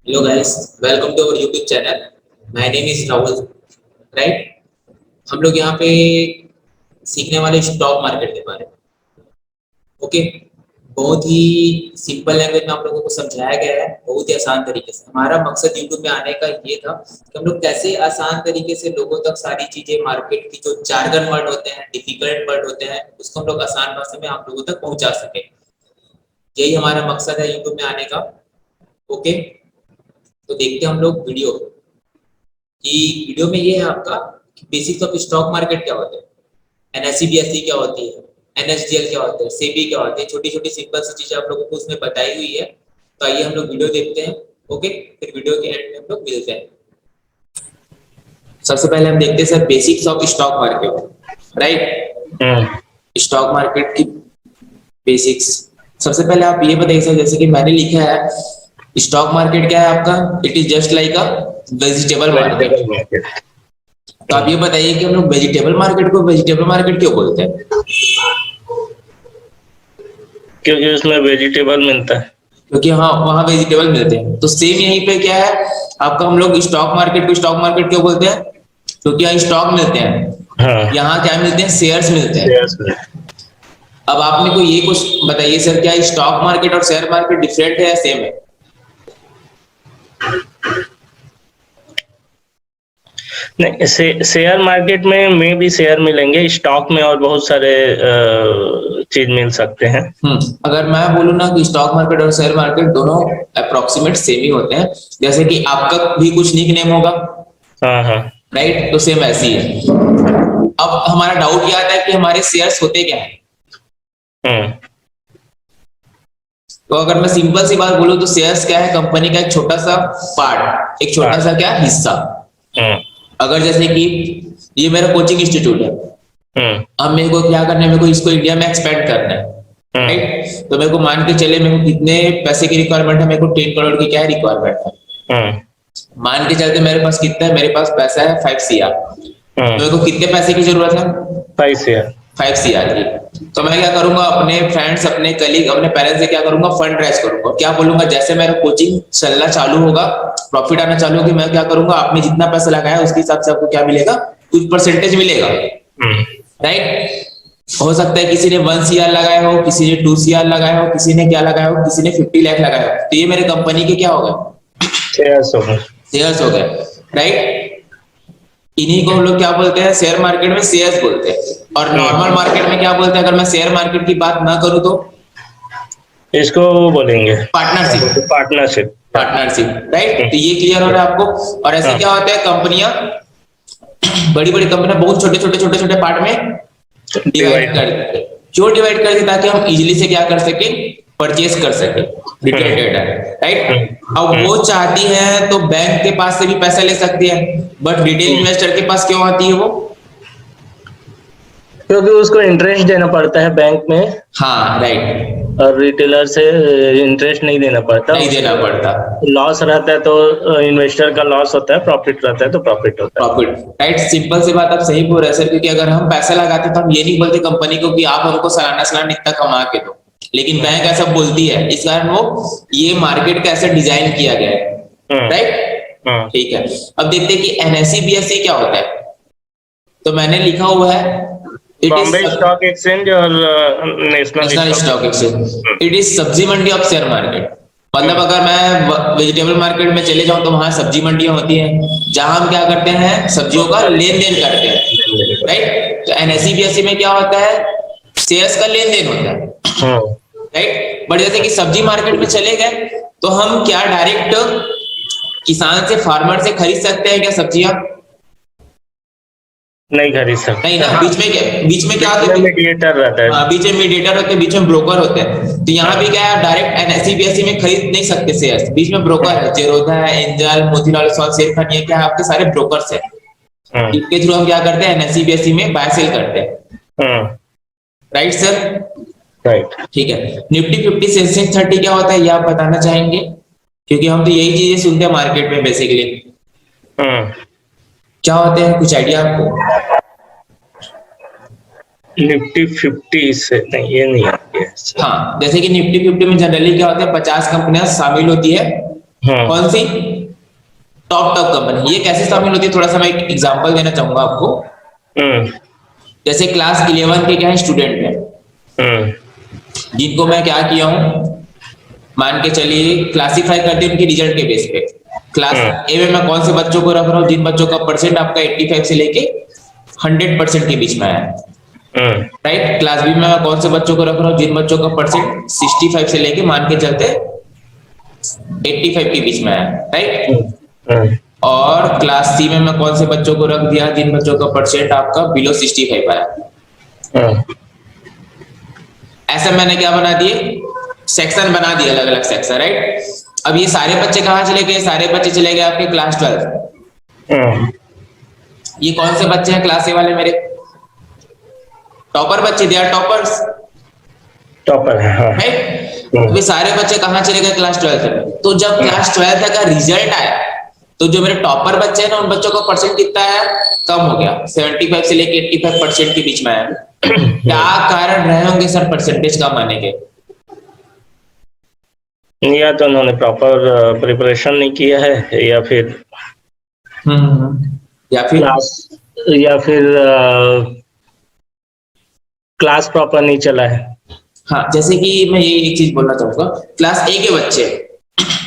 Hello guys, welcome to our YouTube channel. My name is Rahul. Right. हम लोग यहाँ पे सीखने वाले स्टॉक मार्केट के बारे में। ओके। बहुत ही सिंपल लैंग्वेज में आप लोगों को समझाया गया है, बहुत ही आसान तरीके से। हमारा मकसद यूट्यूब में आने का ये था कि हम लोग कैसे आसान तरीके से लोगों तक सारी चीजें, मार्केट की जो जार्गन वर्ड होते हैं, डिफिकल्ट वर्ड होते हैं, उसको हम लोग आसान भाषा में आप लोगों तक पहुंचा सके। यही हमारा मकसद है यूट्यूब में आने का। ओके। तो देखते हैं हम लोग वीडियो कि वीडियो में ये है आपका बेसिक्स ऑफ स्टॉक मार्केट क्या होता है, एनएससी बीएससी क्या होती है, एनएसडीएल क्या होता है, सेबी क्या होती है। छोटी छोटी सिंपल सी चीजें आप लोगों को उसमें बताई हुई है। तो आइए हम लोग वीडियो देखते हैं। ओके। फिर वीडियो के एंड में हम लोग मिलते हैं। सबसे पहले हम देखते हैं sir basics of stock market. Right. Stock market की बेसिक्स। सबसे पहले आप ये बताइए सर, जैसे कि मैंने लिखा है स्टॉक मार्केट क्या है आपका, it is just like a vegetable market. Market. तो आप ये बताइए कि हम लोग वेजिटेबल मार्केट को वेजिटेबल मार्केट क्यों बोलते हैं? क्योंकि उसमें वेजिटेबल मिलता है। क्योंकि हाँ, वहां वेजिटेबल मिलते हैं। तो सेम यहीं पे क्या है आपका, हम लोग स्टॉक मार्केट को स्टॉक मार्केट क्यों बोलते हैं? क्योंकि यहाँ स्टॉक मिलते हैं। हाँ, यहाँ क्या मिलते हैं? शेयर्स मिलते हैं। शेयर्स में। अब आप मेरे को ये कुछ बताइए सर, क्या स्टॉक मार्केट और शेयर मार्केट डिफरेंट है या सेम है? नहीं, शेयर मार्केट में भी शेयर मिलेंगे, स्टॉक में और बहुत सारे चीज मिल सकते हैं। अगर मैं बोलूँ ना कि स्टॉक मार्केट और शेयर मार्केट दोनों अप्रोक्सीमेट सेम ही होते हैं। जैसे कि आपका भी कुछ निक नेम होगा। हाँ हाँ। राइट। तो सेम ऐसी है। अब हमारा डाउट ये आता है कि हमारे शेयर्स होते क्या है। हम्म तो अगर मैं सिंपल सी बात बोलूं तो शेयर्स क्या है, कंपनी का एक छोटा सा पार्ट, एक छोटा सा क्या हिस्सा। हम्म अगर जैसे कि ये मेरा कोचिंग इंस्टीट्यूट है, हम्म अब मेरे को क्या करना है, मेरे को इसको इंडिया में एक्सपेंड करना है। हम्म राइट। तो मेरे को मान के चले, मेरे को कितने पैसे की रिक्वायरमेंट है, मेरे को 10 करोड़ की क्या रिक्वायरमेंट है। हम्म मान के चलते मेरे पास कितना है, मेरे पास पैसा है 5 CR। तो मेरे को कितने पैसे की जरूरत है? 5 शेयर। 5 CR की। तो मैं क्या करूंगा, अपने फ्रेंड्स, अपने कलीग, अपने पेरेंट्स से क्या करूंगा, फंड रेज करूंगा। क्या बोलूंगा, जैसे मेरा कोचिंग चलना चालू होगा, प्रॉफिट आना चालू होगी, मैं क्या करूंगा, आपने जितना पैसा लगाया उसके हिसाब से आपको क्या मिलेगा, कुछ परसेंटेज मिलेगा। राइट। हो सकता है किसी ने 1 CR लगाया हो, किसी ने 2 CR लगाया हो, किसी ने क्या लगाया हो, किसी ने 50 लाख लगाया हो। तो ये मेरे कंपनी के क्या होगा, शेयर्स हो गए। शेयर्स हो गए। राइट। इन्हीं को हम लोग क्या बोलते हैं, शेयर मार्केट में शेयर्स बोलते हैं। और नॉर्मल मार्केट में क्या बोलते हैं, अगर मैं शेयर मार्केट की बात ना करूं तो इसको वो बोलेंगे पार्टनरशिप। पार्टनरशिप। पार्टनरशिप। राइट। तो ये क्लियर हो रहा है आपको। और ऐसे हाँ, क्या होता है, कंपनियां, बड़ी बड़ी कंपनियां बहुत छोटे छोटे छोटे छोटे पार्ट में डिवाइड डिवाइड। कर देते हैं। क्यों डिवाइड कर देते, ताकि हम इजीली से क्या कर सके, परचेस कर सके रिटेल ट्रेडर। राइट। अब वो चाहती है तो बैंक के पास से भी पैसा ले सकती है, बट रिटेल इन्वेस्टर के पास क्यों आती है वो? क्योंकि उसको इंटरेस्ट देना पड़ता है बैंक में, हाँ, राइट। और रिटेलर से इंटरेस्ट नहीं देना पड़ता। नहीं देना पड़ता। लॉस रहता है तो इन्वेस्टर का लॉस होता है, प्रॉफिट रहता है तो प्रॉफिट होता है। प्रॉफिट। राइट। सिंपल सी बात आप सही बोल रहे हैं सर, क्योंकि अगर हम पैसा लगाते तो हम ये नहीं बोलते कंपनी को कि आप हमको सालाना सालाना इतना कमा के दो, लेकिन बैंक ऐसा बोलती है। इस कारण वो ये मार्केट का ऐसा डिजाइन किया गया है। हम्म राइट। ठीक है। अब देखते हैं कि एनएससी बीएससी क्या होता है। तो मैंने लिखा हुआ है, it is Bombay stock exchange और national national stock. Stock exchange. It is सब्जी मंडी ऑफ शेयर मार्केट। मतलब अगर मैं वेजिटेबल मार्केट में चले जाऊं तो वहां सब्जी मंडियां होती हैं, जहां हम क्या करते हैं, सब्जियों का लेन देन करते हैं। राइट। तो एनएससी बीएससी में क्या होता है, शेयर्स का लेन देन होता है। राइट। बट जैसे कि सब्जी मार्केट में चले गए तो हम क्या डायरेक्ट किसान से, फार्मर से खरीद सकते हैं क्या सब्जियां? नहीं खरीद सकते। नहीं ना। बीच में क्या होता है, मीडिएटर रहता है। बीच में मीडिएटर होते हैं, बीच में ब्रोकर होते हैं। तो यहाँ भी क्या है, डायरेक्ट एनएससी बीएससी में खरीद नहीं सकते शेयर्स, बीच में ब्रोकर है, जेरोधा है, एंजल, मोतीलाल ओसवाल, शेरखान, ये क्या है, आपके सारे ब्रोकर्स है। इनके थ्रू हम क्या करते हैं, एनएससी बीएससी में बाय सेल करते हैं। Right sir. राइट। ठीक है। निफ्टी 50 सेंसेक्स 30 क्या होता है, ये आप बताना चाहेंगे? क्योंकि हम तो यही चीजें सुनते हैं मार्केट में बेसिकली। क्या होते हैं, कुछ आइडिया आपको? निफ्टी 50 से नहीं, ये नहीं आती है। हाँ, जैसे कि निफ्टी 50 में जनरली क्या होता है, 50 कंपनियां शामिल होती है। कौन सी? Top company. ये कैसे शामिल होती है, थोड़ा सा मैं एक एग्जांपल देना चाहूंगा आपको। जैसे क्लास 11 के क्या है स्टूडेंट है, जिनको मैं क्या किया हूँ, मान के चलिए क्लासिफाई कर दिया उनके रिजल्ट के बेस पे। क्लास ए में मैं कौन से बच्चों को रख रहा हूँ जिन बच्चों का परसेंट आपका 85 से लेके 100% के बीच में आया, राइट। क्लास बी में मैं कौन से बच्चों को रख रहा हूँ जिन बच्चों का परसेंट 65 से लेके मान के चलते 85 के बीच में आया, राइट। और क्लास सी में मैं कौन से बच्चों को रख दिया जिन बच्चों का परसेंट आपका बिलो 65 आया। ऐसा मैंने क्या बना दिए, सेक्शन बना दिए, अलग अलग सेक्शन, राइट। अब ये सारे बच्चे कहाँ चले गए, सारे बच्चे चले गए आपके क्लास 12। ये कौन से बच्चे हैं क्लास ए वाले मेरे? टॉपर बच्चे, दे आर टॉपर्स, टॉपर है, हाँ। राइट। ये सारे बच्चे कहाँ चले गए, क्लास 12 में। तो जब क्लास 12 का रिजल्ट आया तो जो मेरे टॉपर बच्चे हैं ना, उन बच्चों का परसेंट कितना आया, कम हो गया, 75 से लेके 85% के बीच में आया। क्या कारण रहे होंगे सर परसेंटेज कम आने के? या तो उन्होंने प्रॉपर प्रिपरेशन नहीं किया है, या फिर क्लास प्रॉपर नहीं चला है। हाँ, जैसे कि मैं ये एक चीज बोलना चाहूंगा, क्लास ए के बच्चे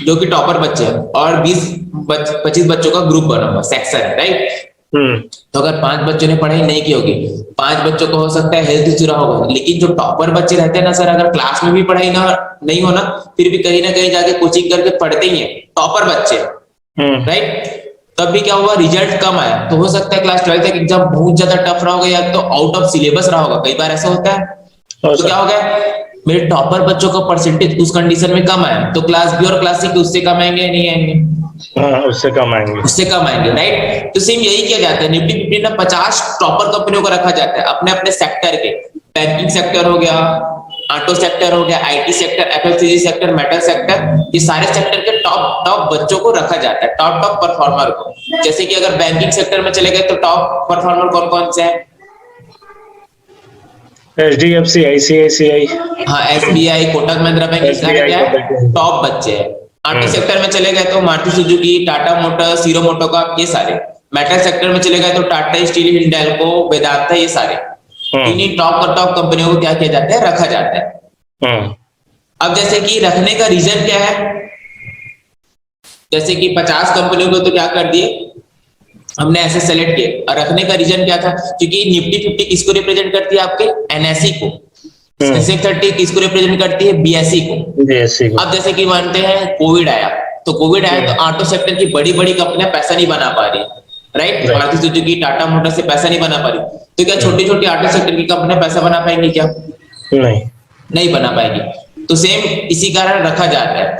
जो कि टॉपर बच्चे हैं और 20-25 बच्चों का ग्रुप बना हुआ सेक्शन है, राइट। तो अगर 5 बच्चों ने पढ़ाई नहीं की होगी, 5 बच्चों को हो सकता है हेल्थ इश्यू रहा होगा, लेकिन जो टॉपर बच्चे रहते हैं ना सर, अगर क्लास में भी पढ़ाई ना नहीं होना, फिर भी कहीं ना कहीं जाके कोचिंग करके पढ़ते ही है टॉपर बच्चे, राइट। तब भी क्या हुआ, रिजल्ट कम आया। तो हो सकता है क्लास 12 तक एग्जाम बहुत ज्यादा टफ रहा होगा या तो आउट ऑफ सिलेबस रहा होगा, कई बार ऐसा होता है। तो क्या हो गया, मेरे टॉपर बच्चों का परसेंटेज उस कंडीशन में कम आया, तो क्लास बी और क्लास सी उससे कम आएंगे नहीं आएंगे? उससे कम आएंगे, उससे कम आएंगे, राइट। तो सेम यही किया जाता है, निफ्टी 50 में 50 टॉपर कंपनियों को रखा जाता है अपने अपने सेक्टर के। बैंकिंग सेक्टर हो गया, ऑटो सेक्टर हो गया, IT sector, FMCG sector, metal sector, ये सारे सेक्टर के टॉप बच्चों को रखा जाता है, टॉप परफॉर्मर को। जैसे कि अगर बैंकिंग सेक्टर में चले गए तो टॉप परफॉर्मर कौन कौन से हैं? HDFC, ICICI, हाँ, SBI, कोटक महिंद्रा बैंक, इस सारे क्या है टॉप बच्चे हैं। ऑटो सेक्टर में चले गए तो Maruti Suzuki, Tata Motors, hero MotoCorp, ये सारे। मेटल सेक्टर में चले गए तो टाटा स्टील, हिंडाल्को, वेदांता, ये सारे। इन्हीं टॉप कंपनियों को क्या किया जाता है, रखा जाता है। अब जैसे कि रखने का रीजन क्या है, जैसे कि 50 कंपनियों को तो क्या कर दिए हमने ऐसे सेलेक्ट किए, और रखने का रीजन क्या था, क्योंकि निफ्टी 50 किसको रिप्रेजेंट करती है, आपके NSE को। सेंसेक्स 30 किसको रिप्रेजेंट करती है, BSE को। अब जैसे कि मानते हैं कोविड आया, तो ऑटो सेक्टर की बड़ी बड़ी कंपनियां पैसा नहीं बना पा रही, right. Maruti Suzuki, Tata Motors से पैसा नहीं बना पा रही, तो क्या छोटी छोटी ऑटो सेक्टर की कंपनियां पैसा बना पाएंगी क्या? नहीं बना पाएगी। तो सेम इसी कारण रखा जाता है।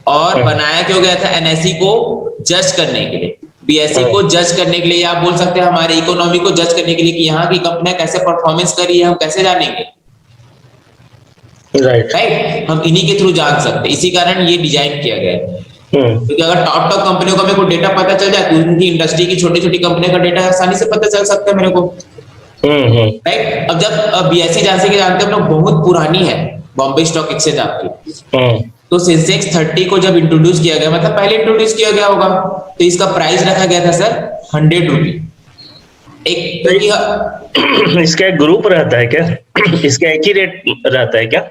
और बनाया क्यों गया था, NSE को जज करने के लिए, BSE को जज करने के लिए, आप बोल सकते हैं हमारे इकोनॉमी को जज करने के लिए कि यहाँ की कंपनियां कैसे परफॉर्मेंस कर रही है, हम कैसे जानेंगे, राइट। हम इन्हीं के थ्रू जान सकते हैं, इसी कारण ये डिजाइन किया गया है। क्योंकि अगर टॉप कंपनियों का मेरे को डेटा पता चल जाए तो उनकी इंडस्ट्री की छोटी छोटी कंपनियों का डेटा आसानी से पता चल सकता है मेरे को, राइट। अब जब BSE जैसे कि जानते हैं हम लोग बहुत पुरानी है, बॉम्बे स्टॉक एक्सचेंज आपकी, तो सेंसेक्स 30 को जब इंट्रोड्यूस किया गया, मतलब पहले इंट्रोड्यूस किया गया होगा, तो इसका प्राइस रखा गया था सर 100 रुपी एक। इसका एक ग्रुप रहता है क्या? इसका एक ही रेट रहता है क्या?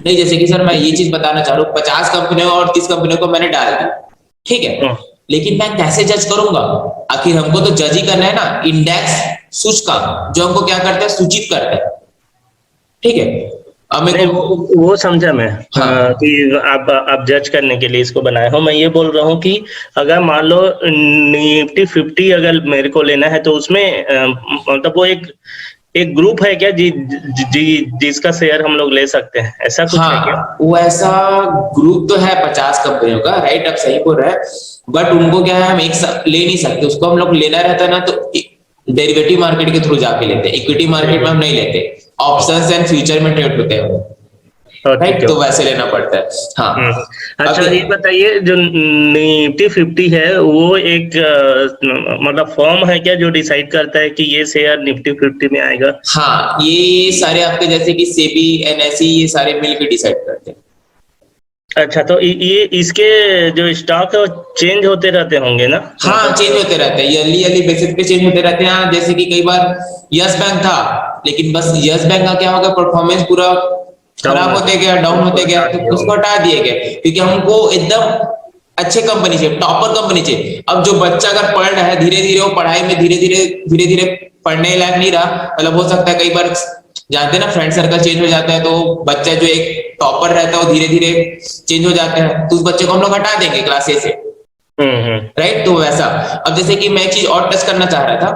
नहीं, जैसे कि सर मैं ये चीज बताना चाह रहा हूँ, 50 कंपनियों और 30 कंपनियों को मैंने डाल दिया, ठीक है, लेकिन मैं कैसे जज करूंगा? आखिर हमको तो जज ही करना है ना, इंडेक्स सूचकांक जो हमको क्या करता है, सूचित करता है, ठीक है। वो समझा मैं, हाँ। कि आप जज करने के लिए इसको बनाए हो। मैं ये बोल रहा हूँ कि अगर मान लो निफ्टी 50 अगर मेरे को लेना है तो उसमें मतलब वो एक ग्रुप है क्या जिसका शेयर हम लोग ले सकते हैं, ऐसा कुछ है क्या? वो ऐसा ग्रुप तो है 50 कंपनियों का, राइट, अब सही बोल रहा है, बट उनको क्या है हम एक साथ ले नहीं सकते, उसको हम लोग लेना रहता है ना तो डेरिवेटिव मार्केट के थ्रू जाके लेते हैं, इक्विटी मार्केट में हम नहीं लेते, ऑप्शंस एंड फ्यूचर में ट्रेड होते हैं, राइट, तो वैसे लेना पड़ता है। हाँ, अच्छा ये बताइए, जो निफ्टी 50 है वो एक मतलब फॉर्म है क्या जो डिसाइड करता है कि ये शेयर निफ्टी 50 में आएगा? हाँ, ये सारे आपके जैसे कि सेबी, NSE, ये सारे मिलकर डिसाइड करते हैं। अच्छा, तो ये इसके जो स्टॉक है वो चेंज होते रहते होंगे ना? हाँ, चेंज होते रहते हैं, ईयरली ईयरली बेसिस पे चेंज होते रहते हैं। जैसे कि कई बार यस बैंक था, लेकिन बस यस बैंक का क्या होगा, परफॉर्मेंस पूरा खराब होते गया, डाउन होते गया, तो उसको हटा दिए गए, क्योंकि हमको एकदम अच्छे कंपनी चाहिए, टॉपर कंपनी चाहिए। अब जो बच्चा अगर पढ़ रहा है, धीरे धीरे वो पढ़ाई में धीरे धीरे पढ़ने लायक नहीं रहा, मतलब हो सकता है कई बार जानते हैं ना, फ्रेंड सर्कल चेंज हो जाता है, तो बच्चा जो एक टॉपर रहता है वो धीरे धीरे चेंज हो जाता है, तो उस बच्चे को हम लोग हटा देंगे क्लासेस से, राइट। तो वैसा, अब जैसे कि मैं एक चीज और टच करना चाह रहा था,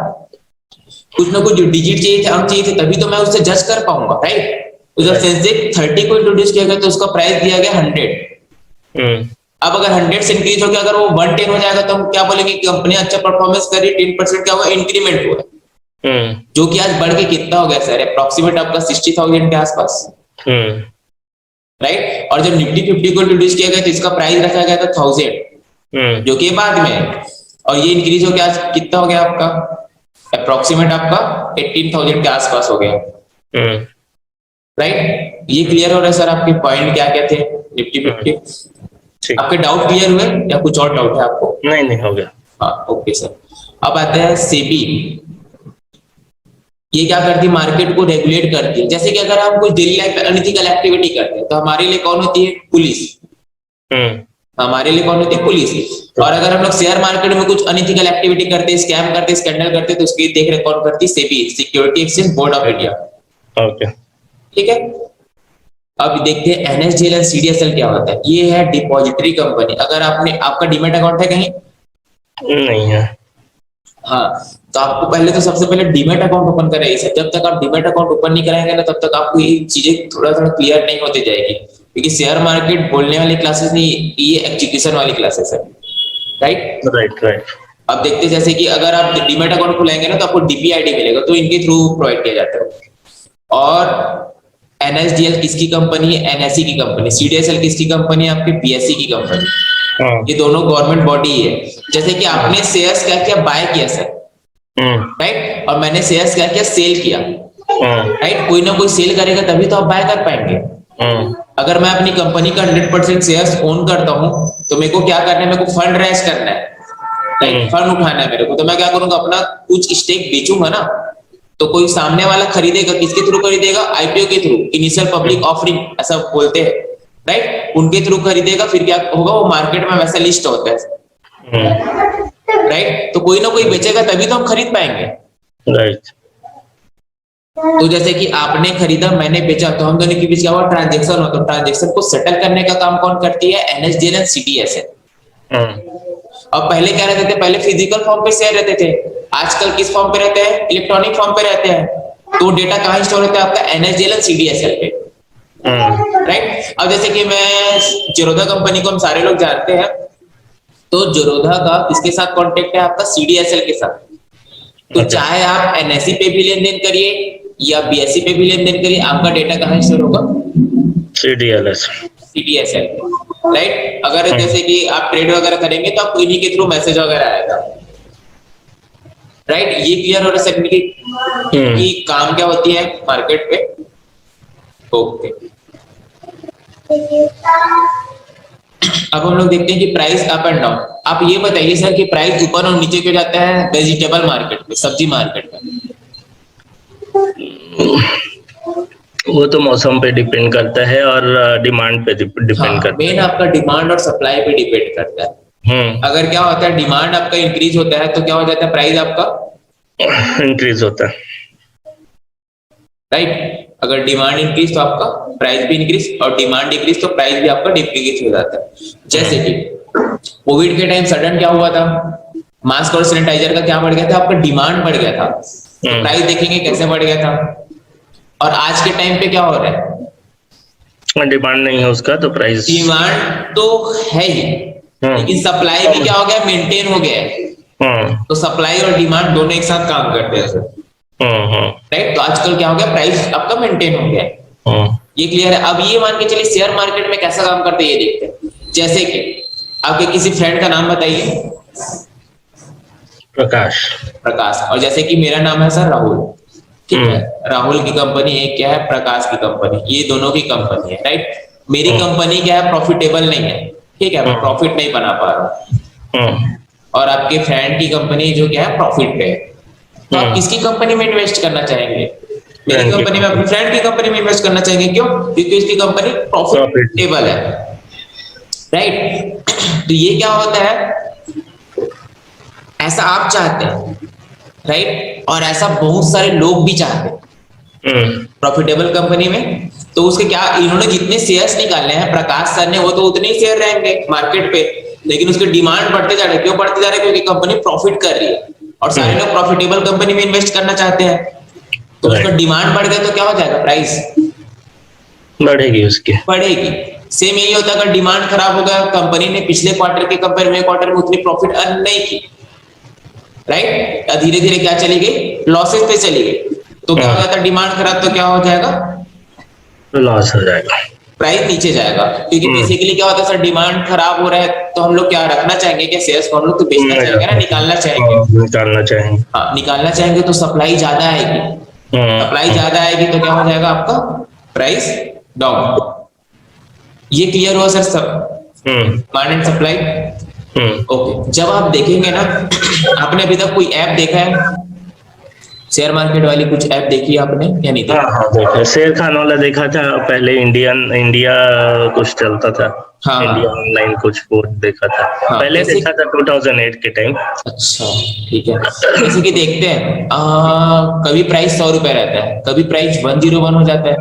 कुछ ना कुछ डिजिट चाहिए थे, अंक चाहिए थे, तभी तो मैं उससे जज कर पाऊंगा, राइट। तो जब सेंसेक्स 30 को इंट्रोड्यूस किया गया तो उसका प्राइस दिया गया 100। अब अगर 100 से इंक्रीज हो गया, अगर वो 110 हो जाएगा, तो हम क्या बोलेंगे, कंपनी अच्छा परफॉर्मेंस कर रही है, 10% क्या हुआ, इंक्रीमेंट हुआ, जो कि आज बढ़ के कितना हो गया सर, अप्रोक्सीमेट आपका 60,000 के आसपास, राइट। और जब निफ्टी 50 को इंट्रोड्यूस किया गया तो इसका प्राइस रखा गया था 1000, जो कि बाद में है, और ये इंक्रीज हो गया, आज कितना हो गया आपका, अप्रोक्सीमेट आपका 18,000 के आसपास हो गया, राइट। ये क्लियर हो रहा है सर, आपके पॉइंट क्या क्या थे निफ्टी 50? आपके डाउट क्लियर हुए या कुछ और डाउट है आपको? नहीं, हो गया। हाँ, ओके सर। अब आते हैं सेबी। ये क्या करती है, मार्केट को रेगुलेट करती है। जैसे कि अगर हम कुछ डेली लाइफ में अनइथिकल एक्टिविटी करते हैं, तो हमारे लिए कौन होती है, पुलिस। हमारे लिए कौन होती है, पुलिस। और अगर हम लोग शेयर मार्केट में कुछ अनइथिकल एक्टिविटी करते हैं, स्कैम करते हैं, स्कैंडल करते हैं, तो उसकी देख रेख कौन करती है, SEBI, security exchange board of India. Okay, ठीक है। अब देखते हैं एनएसडीएल एंड सीडीएसएल क्या होता है। ये है डिपॉजिटरी कंपनी। अगर आपका डीमैट अकाउंट है कहीं? नहीं है। हाँ, तो आपको पहले तो सबसे पहले डीमैट अकाउंट ओपन करें इसे। जब तक आप डीमैट अकाउंट ओपन नहीं कराएंगे ना, तब तक आपको ये चीजें थोड़ा थोड़ा क्लियर नहीं होती जाएगी, क्योंकि शेयर मार्केट बोलने वाली क्लासेस नहीं, ये एग्जीक्यूशन वाली क्लासेस है, राइट। राइट। अब देखते हैं, जैसे कि अगर आप डीमैट अकाउंट खुलाएंगे ना, तो आपको डीपीआईडी मिलेगा, तो इनके थ्रू प्रोवाइड किया जाता है। और एनएसडीएल किसकी कंपनी है, एनएसई की कंपनी। सीडीएसएल किसकी कंपनी है, आपकी पीएससी की कंपनी। ये दोनों गवर्नमेंट बॉडी है। जैसे कि आपने शेयर्स क्या किया, बाय किया सर, राइट, और मैंने शेयर्स क्या किया, सेल किया, राइट। कोई ना कोई सेल करेगा तभी तो आप बाय कर पाएंगे। अगर मैं अपनी कंपनी का 100% शेयर्स ओन करता हूं, तो मेरे को क्या करना है, मेरे को फंड रेज करना है, राइट, फंड उठाना है मेरे को। तो मैं क्या करूंगा, अपना कुछ स्टेक बेचूंगा ना, तो कोई सामने वाला खरीदेगा, किसके थ्रू खरीदेगा, आईपीओ के थ्रू, इनिशियल पब्लिक ऑफरिंग ऐसा बोलते हैं, राइट, उनके थ्रू खरीदेगा। फिर क्या होगा, वो मार्केट में वैसा लिस्ट होता है, राइट। तो कोई ना कोई बेचेगा तभी तो हम खरीद पाएंगे, राइट। तो जैसे कि आपने खरीदा, मैंने बेचा, तो हम दोनों के बीच क्या हुआ, ट्रांजेक्शन हो। तो ट्रांजेक्शन को सेटल करने का काम कौन करती है, एनएसडीएल एंड सीडीएसएल। और पहले क्या रहते थे, पहले फिजिकल फॉर्म पे शेयर रहते थे, आजकल किस फॉर्म पे रहते हैं, इलेक्ट्रॉनिक फॉर्म पे रहते हैं। तो डेटा कहाँ स्टोर होता है, आपका एनएसडीएल एंड सीडीएसएल पे, राइट। अब जैसे कि मैं जीरोधा कंपनी को हम सारे लोग जानते हैं, तो जीरोधा का किसके साथ कॉन्टेक्ट है, आपका सीडीएसएल के साथ। तो चाहे आप एनएसई पे भी लेन देन करिए या बीएसई पे भी लेन देन करिए, आपका डेटा कहाँ स्टोर होगा, सीडीएसएल, राइट। अगर जैसे कि आप ट्रेड वगैरह करेंगे तो आपको इन्हीं के थ्रू मैसेज वगैरह आएगा, राइट। ये क्लियर हो रहा है कि काम क्या होती है मार्केट पे, ओके। अब हम लोग देखते हैं कि प्राइस अप एंड डाउन। आप ये बताइए सर कि प्राइस ऊपर और नीचे क्यों जाता है वेजिटेबल मार्केट में, सब्जी मार्केट में? वो तो मौसम पे डिपेंड करता है और डिमांड पे डिपेंड करता है। मेन आपका डिमांड और सप्लाई पे डिपेंड करता है। अगर क्या होता है, डिमांड आपका इंक्रीज होता है, तो क्या हो जाता है, प्राइस आपका इंक्रीज होता है, राइट। अगर डिमांड इंक्रीज तो आपका प्राइस भी इंक्रीज, और डिमांड डिक्रीज तो प्राइस भी आपका डिक्रीज हो जाता है। जैसे कि कोविड के टाइम सडन क्या हुआ था, मास्क और सैनिटाइजर का क्या बढ़ गया था, आपका डिमांड बढ़ गया था, तो प्राइस देखेंगे कैसे बढ़ गया था। और आज के टाइम पे क्या हो रहा है, डिमांड नहीं है उसका, तो प्राइस, डिमांड तो है ही, लेकिन सप्लाई भी क्या हो गया, मेंटेन हो गया है। तो सप्लाई और डिमांड दोनों एक साथ काम करते हैं सर, राइट। तो आजकल क्या हो गया, प्राइस आपका मेंटेन हो गया, ये क्लियर है। अब ये मान के चलिए शेयर मार्केट में कैसा काम करते हैं ये देखते हैं। जैसे कि आपके किसी फ्रेंड का नाम बताइए, प्रकाश। और जैसे कि मेरा नाम है सर राहुल, ठीक है। राहुल की कंपनी एक क्या है, प्रकाश की कंपनी, ये दोनों की कंपनी है, राइट। मेरी कंपनी क्या है, प्रॉफिटेबल नहीं है, ठीक है, मैं प्रॉफिट नहीं बना पा रहा हूँ, और आपके फ्रेंड की कंपनी जो क्या है प्रॉफिट पे है, तो आप किसकी कंपनी में इन्वेस्ट करना चाहेंगे? मेरी कंपनी में, अपने फ्रेंड की कंपनी में इन्वेस्ट करना चाहेंगे। क्यों? क्योंकि उसकी कंपनी प्रॉफिटेबल है, राइट? तो ये क्या होता है, ऐसा आप चाहते हैं, राइट? और ऐसा बहुत सारे लोग भी चाहते हैं प्रॉफिटेबल कंपनी में। तो उसके क्या, इन्होंने जितने शेयर्स निकाले हैं प्रकाश सर ने, वो तो उतने ही शेयर रहेंगे मार्केट पे, लेकिन उसके डिमांड बढ़ते जा रहे हैं। क्यों बढ़ते जा रहे हैं? क्योंकि कंपनी प्रॉफिट कर रही है और सारे लोग प्रॉफिटेबल कंपनी में इन्वेस्ट करना चाहते हैं। तो उसका डिमांड बढ़ गया तो क्या हो जाएगा, प्राइस बढ़ेगी, उसकी बढ़ेगी। सेम यही होता है, अगर डिमांड खराब हो गया, कंपनी ने पिछले क्वार्टर के कंपेयर में क्वार्टर में उतनी प्रॉफिट अर्न नहीं की, राइट? धीरे धीरे क्या चली गई, लॉसेस पे चली गई। तो क्या हो जाता है, डिमांड खराब, तो क्या हो जाएगा, लॉस हो जाएगा, प्राइस नीचे जाएगा। क्योंकि बेसिकली क्या होता है सर, डिमांड खराब हो रहा है तो हम लोग क्या रखना चाहेंगे, क्या शेयर्स को हम लोग तो बेचना चाहेंगे ना, निकालना चाहेंगे, निकालना चाहेंगे। हाँ, निकालना चाहेंगे तो सप्लाई ज्यादा आएगी, सप्लाई ज्यादा आएगी तो क्या हो जाएगा, आपका प्राइस डाउन। ये क्लियर हुआ सर सब, डिमांड एंड सप्लाई? ओके। जब आप देखेंगे ना, आपने अभी तक कोई ऐप देखा है शेयर मार्केट वाली, कुछ ऐप देखी है आपने या नहीं देखा? हाँ, देखा, शेर खान वाला देखा था पहले, इंडिया कुछ चलता था, हाँ, इंडिया ऑनलाइन कुछ कोड देखा था, हाँ, पहले देखा था 2008 के टाइम। अच्छा, ठीक है। जैसे कि देखते हैं, कभी प्राइस 100 रुपए रहता है, कभी प्राइस 101 हो जाता है,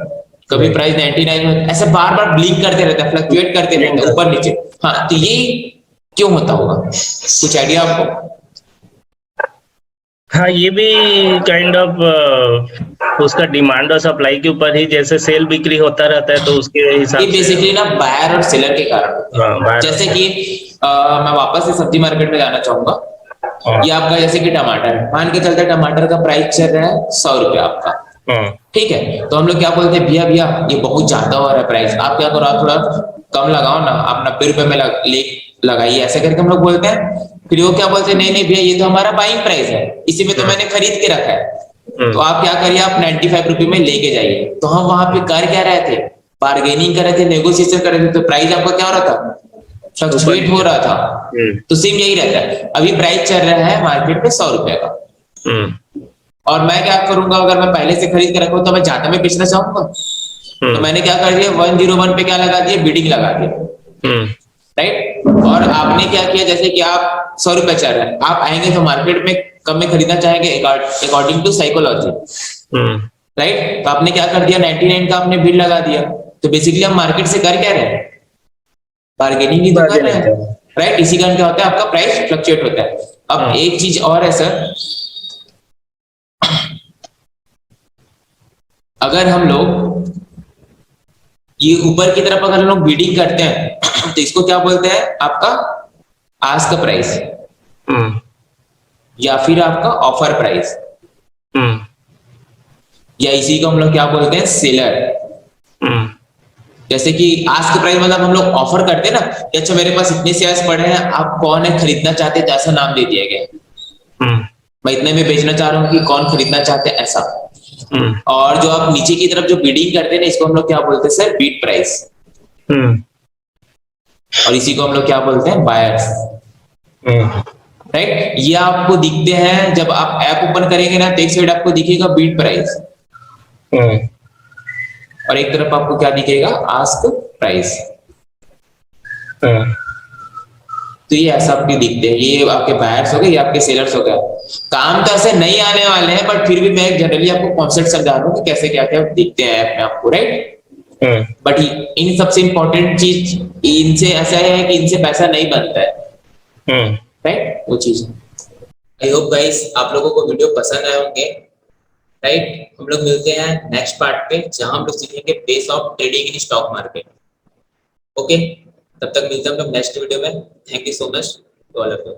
कभी प्राइस 99 हो, ऐसे बार बार ब्लिंक करते रहता है, फ्लक्चुएट करते रहता है ऊपर नीचे। हाँ, तो ये क्यों होता होगा, कुछ आइडिया आपको? हाँ, ये भी काइंड ऑफ उसका डिमांड और सप्लाई के ऊपर ही, जैसे सेल बिक्री होता रहता है तो उसके हिसाब ये से। बेसिकली ना बायर और सेलर के कारण होता है। जैसे कि मैं वापस से सब्जी मार्केट में जाना चाहूंगा, ये आपका जैसे कि टमाटर, मान के चलते टमाटर का प्राइस चल रहा है 100 रुपए आपका, ठीक है, तो हम लोग क्या बोलते हैं, भैया भैया ये बहुत ज्यादा हो रहा है प्राइस, आप क्या करो, आप थोड़ा कम लगाओ ना, आप 90 रुपए में लगाइए, ऐसे करके हम लोग बोलते हैं। फिर वो क्या बोलते हैं, नहीं नहीं भैया ये तो हमारा बाइंग प्राइस है, इसी में तो मैंने खरीद के रखा है, तो आप क्या करिए, आप 95 रुपए में लेके जाइए। तो हम वहां पे कर क्या रहे थे, बार्गेनिंग कर रहे थे, नेगोशिएशन कर रहे थे, तो प्राइस आपका क्या हो रहा था, फ्लक्चुएट हो रहा था। तो सेम यही रहता है, अभी प्राइस चल रहा है मार्केट में 100 रुपए का, और मैं क्या करूंगा, अगर मैं पहले से खरीद के रखूं तो मैं ज्यादा में बेचना चाहूंगा, तो मैंने क्या कर दिया, 101 पे क्या लगा दिया, बिडिंग लगा दिया, राइट? और आपने क्या किया, जैसे कि आप 100 रुपए चल रहा है, आप आएंगे तो मार्केट में कम में खरीदना चाहेंगे अकॉर्डिंग टू साइकोलॉजी, राइट? तो आपने क्या कर दिया, 99 का आपने बिल लगा दिया। तो बेसिकली हम मार्केट से कर क्या रहे हैं, बार्गेनिंग ही तो कर रहे हैं, राइट? इसी कारण क्या होता है, आपका प्राइस फ्लक्चुएट होता है। अब एक चीज और है सर, अगर हम लोग ये ऊपर की तरफ अगर हम लोग बीडिंग करते हैं तो इसको क्या बोलते हैं, आपका आस्क प्राइस, या फिर आपका ऑफर प्राइस, या इसी को हम लोग क्या बोलते हैं, सेलर। जैसे कि आस्क प्राइस मतलब हम लोग ऑफर करते हैं ना कि अच्छा मेरे पास इतने शेयर्स पड़े हैं, आप कौन है खरीदना चाहते हैं, ऐसा नाम दे दिया गया, मैं इतने में बेचना चाह रहा हूँ कि कौन खरीदना चाहते हैं, ऐसा। और जो आप नीचे की तरफ जो बीडिंग करते हैं ना, इसको हम लोग क्या बोलते हैं सर, बीट प्राइस, और इसी को हम लोग क्या बोलते हैं, बायर्स, राइट? ये आपको दिखते हैं जब आप ऐप ओपन करेंगे ना, तो एक साइड आपको दिखेगा बीट प्राइस, और एक तरफ आपको क्या दिखेगा, आस्क प्राइस। तो ये ऐसा आपके दिखते हैं, ये आपके बायर्स हो गए, ये आपके सेलर्स हो गए। काम तो ऐसे नहीं आने वाले हैं, बट फिर भी मैं जनरली आपको कॉन्सेप्ट समझा रहा हूँ कि कैसे क्या क्या दिखते हैं ऐप में आपको, राइट? बट इन सबसे इंपॉर्टेंट चीज, इनसे ऐसा है कि इनसे पैसा नहीं बनता है, राइट? वो चीज। आई होप गाइस आप लोगों को वीडियो पसंद आए होंगे, राइट? हम लोग मिलते हैं नेक्स्ट पार्ट पे, जहां हम लोग सीखेंगे base of trading in stock market. Okay, तब तक मिलते हैं हम लोग नेक्स्ट वीडियो में। Thank you so much to all of you.